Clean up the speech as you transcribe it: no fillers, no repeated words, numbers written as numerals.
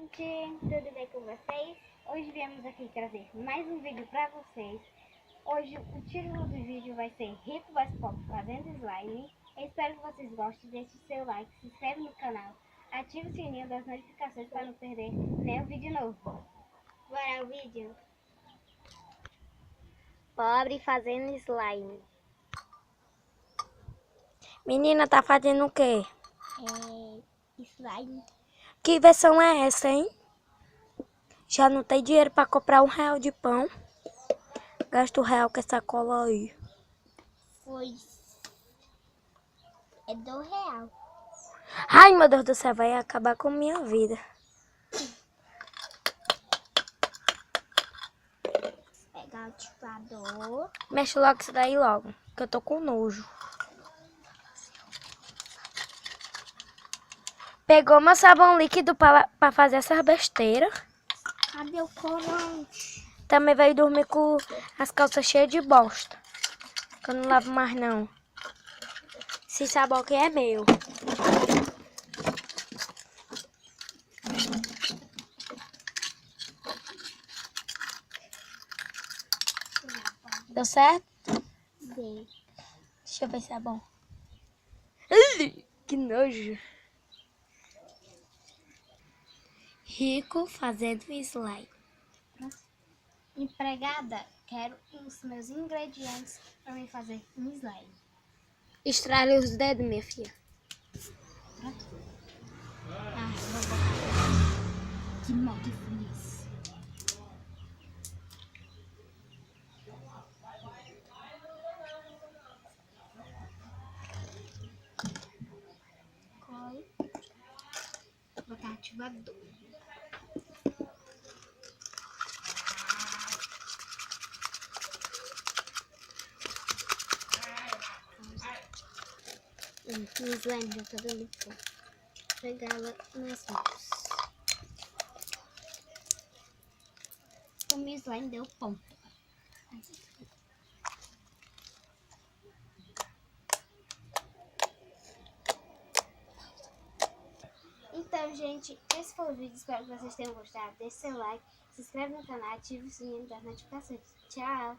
Gente, tudo bem com vocês? Hoje viemos aqui trazer mais um vídeo pra vocês. Hoje o título do vídeo vai ser Rico vs Pobre fazendo slime. Eu espero que vocês gostem, deixe o seu like, se inscreve no canal, ative o sininho das notificações para não perder nenhum vídeo novo. Bora ao vídeo? Pobre fazendo slime. Menina, tá fazendo o quê? Slime. Que versão é essa, hein? Já não tem dinheiro pra comprar R$1 de pão. Gasta R$1 com essa cola aí. É R$2. Ai, meu Deus do céu, vai acabar com minha vida. Pegar o ativador. Mexe logo isso daí logo, que eu tô com nojo. Pegou meu sabão líquido pra fazer essas besteiras. Cadê o corante? Também veio dormir com as calças cheias de bosta. Que eu não lavo mais não. Esse sabão aqui é meu. Deu certo? Dei. Deixa eu ver se é bom. Que nojo. Rico fazendo slime. Empregada, quero os meus ingredientes para me fazer um slime. Estrale os dedos, minha filha. Pronto? Vou botar. Que mal que foi isso? Cola. Vou botar ativador. O slime já tá dando pó. Vou pegá-la nas mãos. O meu slime deu ponto. Então, gente, esse foi o vídeo. Espero que vocês tenham gostado. Deixe seu like, se inscreve no canal, ative o sininho das notificações. Tchau!